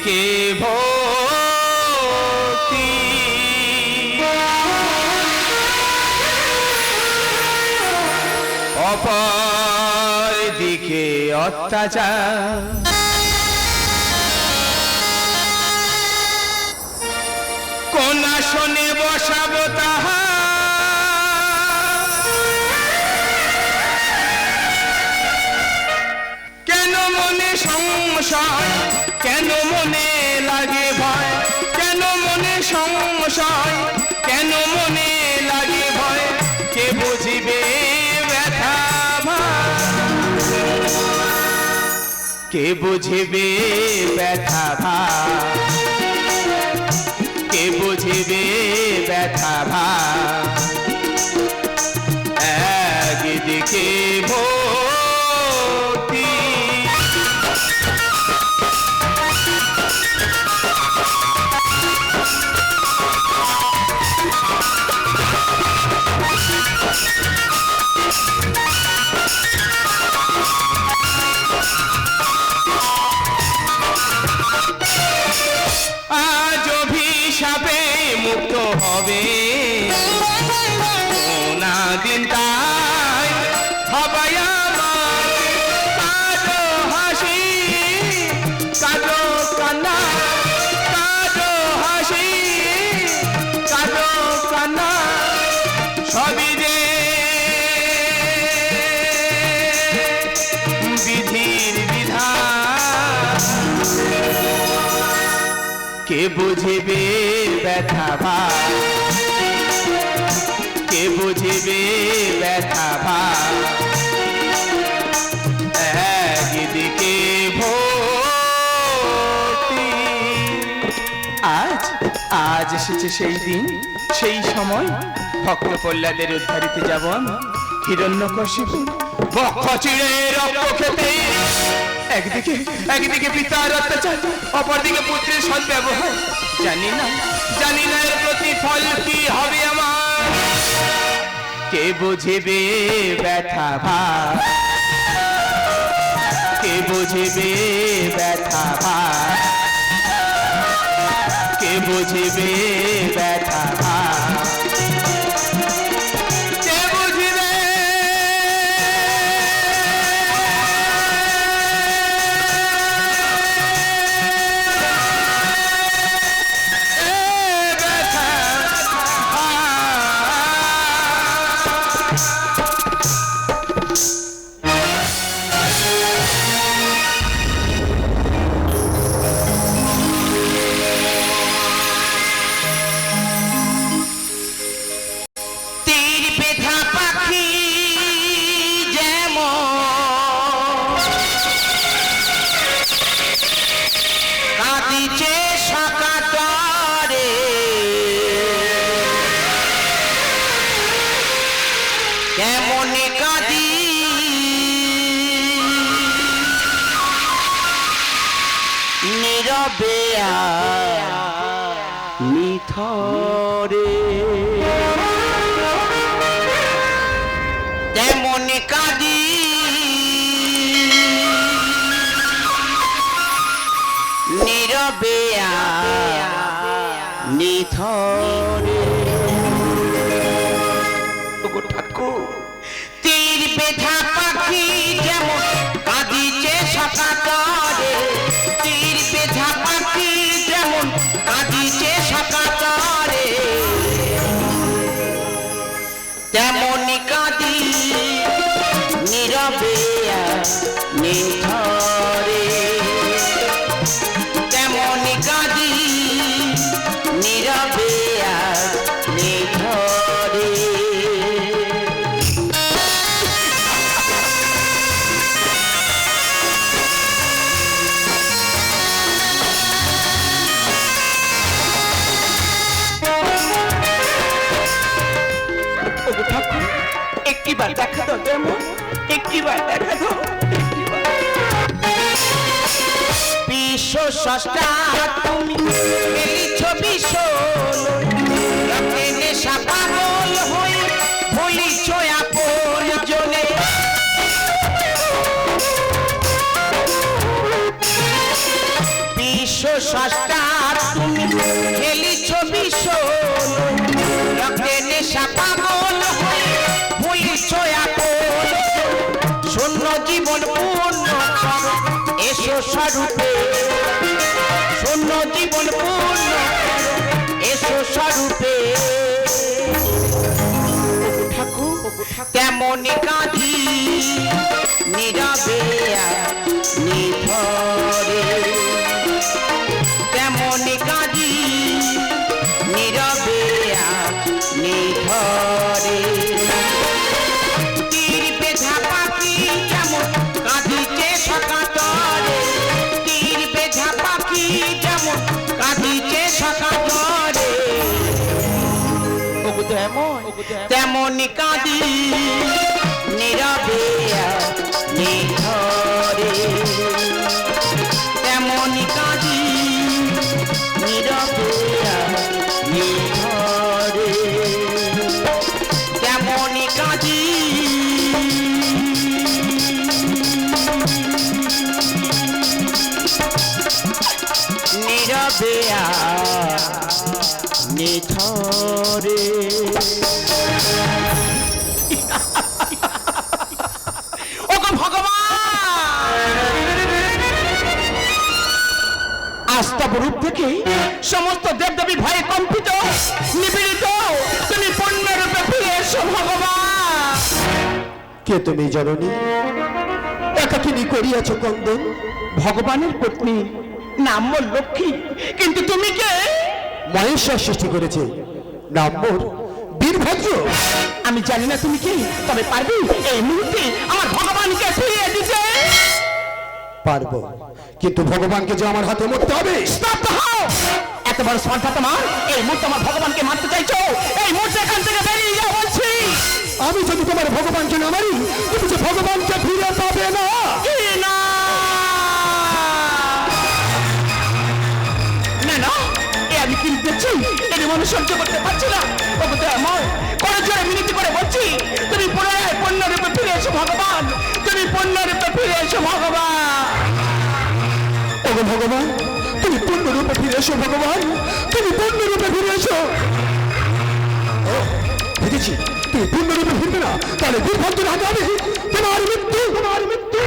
একদিকে ভক্তি অপর দিকে অত্যাচার, কোন আসনে বসাবো তাহা কেন মনে সংশয়, কেন মনে লাগে ভয়, কেন মনে সংশয়, কেন মনে লাগে ভয়, কে বুঝিবে ব্যথা ভার, কে বুঝিবে ব্যথা ভার, কে বুঝিবে ব্যথা ভার, একদিকে ভক্তি আজ অভিশাপে মুক্ত হবে না দিন, তাই হবাই আমার কাঁদো হাসি, কাঁদো কান্না, কাঁদো হাসি, কাঁদো কান্না, সবই যে বিধির বিধান, কে বুঝিবে ব্যথা ভার, কে বুঝিবে ব্যথা ভার, একদিকে ভক্তি। আজ আজ এসেছে সেই দিন, সেই সময়, ভক্ত প্রহ্লাদের উদ্ধারিতে যাব হিরণ্যকশিপু বক্ষ চিড়ে রক্ত খেতে, একদিকে একদিকে পিতার অত্যাচার, অপরদিকে পুত্রের সদ্ব্যবহার, জানি না জানি না এর প্রতিফল কি হবে আমার, কে বুঝিবে ব্যথা ভার, কে বুঝিবে ব্যথা ভার, কে বুঝিবে ব্যথা ভার, কে বুঝিবে ব্যথা তীর বেঁধা পাখি যেমন কাঁদিছে সকাতরে, কেমন কাঁদি নীরবে নিথরে, তেমন কাঁদি নীরবে নিথরে। ওগো ঠাকুর, তীর বেঁধা পাখি যেমন কাঁদিছে সকাতরে, তীর বেঁধা পাখি যেমন কাঁদিছে সকাতরে, তেমনি কাঁদি নীরবে নিথরে, তেমনি কাঁদি নীরবে নিথরে। একটিবার দেখা দাও, তেমন একটিবার দেখা দাও। বিশ্ব স্রষ্টা তুমি খেলিছ বিশ্ব নেশা পাগল হয়ে ভুলিছ আপন জনে, বিশ্ব সষ্টা তুমি খেলিছ বিষয় রক্তে নেশা পাগল হয়ে ভুলিছ আপন শূন্য জীবন পূর্ণ করো এসো স্বরূপে শূন্য জীবন পূর্ণ করো এসো স্বরূপে কেমনি কাঁদি নীরবে নিথরে কেমনি কাঁদি নীরবে নিথরে তীর বেঝা পাখি যেমন কাঁদিছে সকাতরে তীর বেঝা পাখি যেমন কাঁদিছে সকাতরে তেমনি কাঁদি নীরবে নিথরে তেমনি কাঁদি নীরবে নিথরে তেমনি কাঁদি নীরবে নিথরে আস্তাবরূপ থেকে সমস্ত দেবদেবী ভয়ে কম্পিত নিপীড়িত তুমি পূর্ণরূপে ফিরে এসো ভগবান। কে তুমি জননী? একাকিনী করিয়াছ কন্দন? ভগবানের পত্নী নাম মোর লক্ষ্মী, কিন্তু তুমি কে? মহেশ্বর সৃষ্টি করেছে, নাম মোর বীরভদ্র। আমি জানি না তুমি কে, তবে পারবি এই মুহূর্তে আমার ভগবানকে ফিরিয়ে দিতে? পারবো, কিন্তু ভগবানকে যে আমার হাতে মরতে হবে। এত বড় স্পর্ধা তোমার? এই মুহূর্তে আমার ভগবানকে মারতে চাইছো? এই মুহূর্তে এখান থেকে বেরিয়ে যাও বলছি। আমি যদি তোমার ভগবানকে না মারি, তুমি যে ভগবানকে ফিরে পাবে না। না না না, এ আমি কি দেখছি, এর মনে সহ্য করতে পারছি না। আমার করে জোরে মিনতি করে বলছি, তুমি পুনরায় পূর্ণরূপে ফিরে এসো ভগবান, তুমি পূর্ণরূপে ফিরে এসো ভগবান। ওগো ভগবান, তুমি পূর্ণরূপে ফিরে এসো ভগবান, তুমি পূর্ণরূপে ফিরে এসো। বুঝেছি, তুমি পূর্ণরূপে ফিরবে না, তাহলে বীরভদ্রের হাতে হবে তোমার মৃত্যু, তোমার মৃত্যু।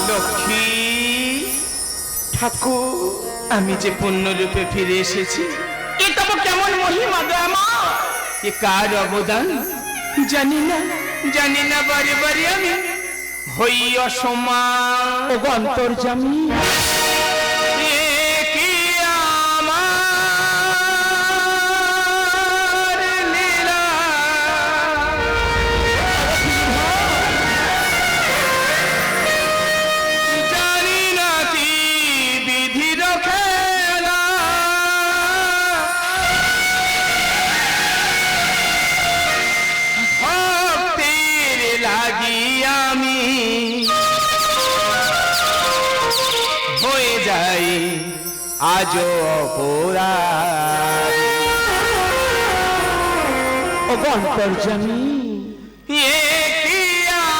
লক্ষ্মী ঠাকুর, আমি যে পূর্ণরূপে ফিরে এসেছি, এটা তো কেমন মহিমা গো আমার, এ কার অবদান জানি না, জানি না। বারে বারে আমি হই অসমান। ও অন্তর্যামী, আজো অপরাধ। ও অন্তর্যামী, এ কি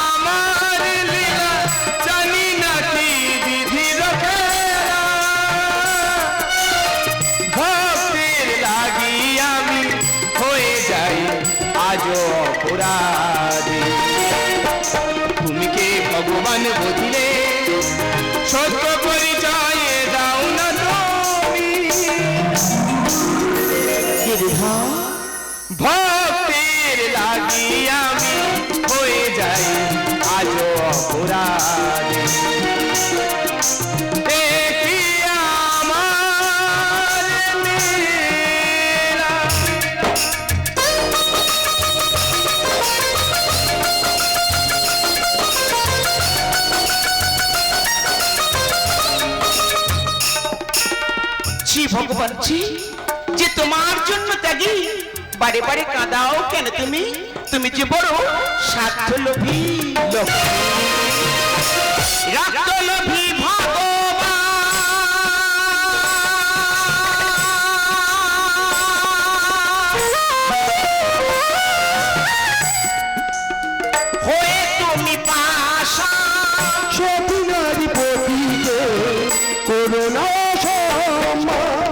আমার লীলা, জানি না কি বিধির খেলা। ভক্তের লাগি আমি হয়ে যাই আজো অপরাধী। তুমি কে ভগবান বুঝিলে সত্য পরিচয় দাও না তুমি। ভক্তের লাগি আমি হয়ে যাই আজো অপরাধী। দেখি আমার লীলা। ছি ভগবান ছি, যে তোমার জন্য ত্যাগী, বারে বারে কাঁদাও কেন তুমি? তুমি যে বড় স্বার্থলোভী রাষ্ট্রলোভী ভগবান। হয়ে করো না অসম্মান।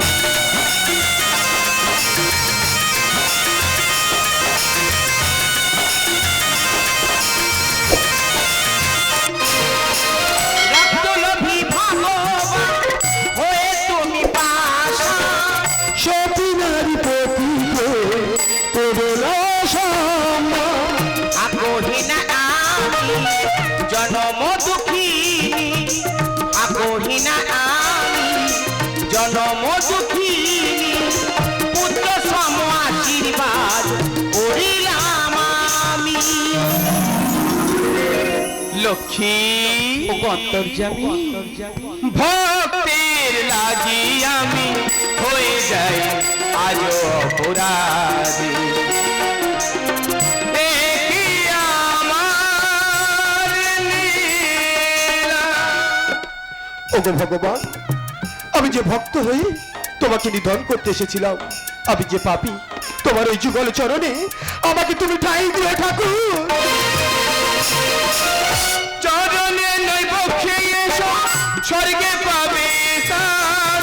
রক্তলোভী ভগবান হয়ে তুমি পাশা, সতী নারী পতিকে করো না অসম্মান। আকহিনা আমি জনম দুঃখিনী, আকহিনা আমি জনম দুঃখিনী, পুত্র সম আশীর্বাদ করিলাম আমি। লক্ষ্মী অন্তর্যামী ভক্তের লাগি আমি হয়ে যাই আজ অপরাধী, দেখি আমার লীলা। ওগো ভগবান, আমি যে ভক্ত হয়ে তোমাকে নিধন করতে এসেছিলাম, আমি যে পাপী, তোমার ওই যুগল চরণে আমাকে তুমি ঠাঁই দিও ঠাকুর। চরণে নৈবক্ষে এসো স্বর্গে পাবে স্থান,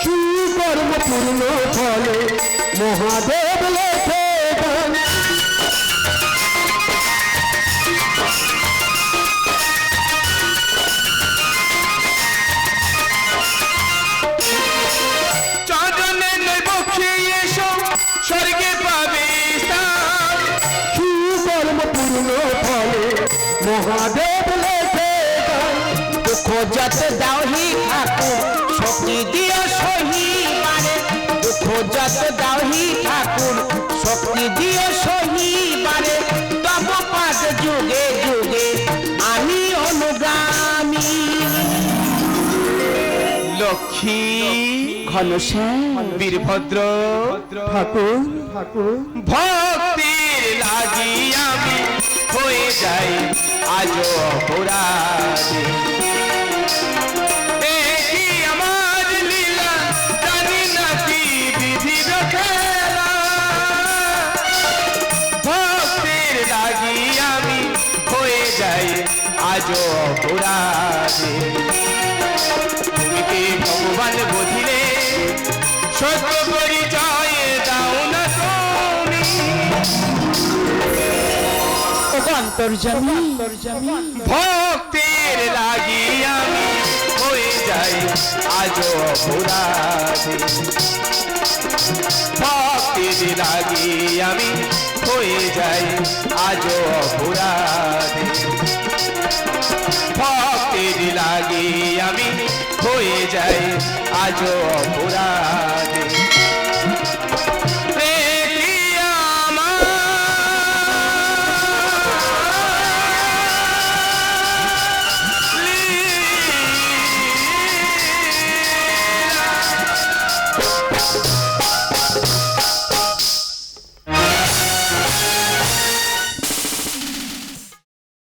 সুকর্ম পূর্ণ ফলে মহাদেব লেখে গান। চরণে নৈবক্ষে এসো স্বর্গে পাবে স্থান, সুকর্ম পূর্ণ ফলে মহাদেব লেখে গান। দুঃখ যত দাওহি ঠাকুর শক্তি দিও সহিবারে, দুঃখ যত দাওহি ঠাকুর শক্তি দিও সহিবারে, তব পাদ যুগে যুগে আমি অনুগামী। লক্ষ্মী ঘনশ্যাম বীরভদ্র ঠাকুর ঠাকুর ভক্তির লাগি আমি হয়ে যাই আজ অপরাধী, দেখি আমার লীলা জানি না কি বিধির খেলা, ভক্তির লাগি আমি হয়ে যাই আজ অপরাধী। তুমি কি ভগবান বুঝিলে সত্য পরিচয় দাও না তুমি, অন্তর্যামী ভক্তের লাগি আমি হয়ে যাই আজ অপরাধী, ভক্তের লাগি আমি হয়ে যাই আজ অপরাধী, ভক্তের লাগি আমি হয়ে যাই আজ অপরাধী।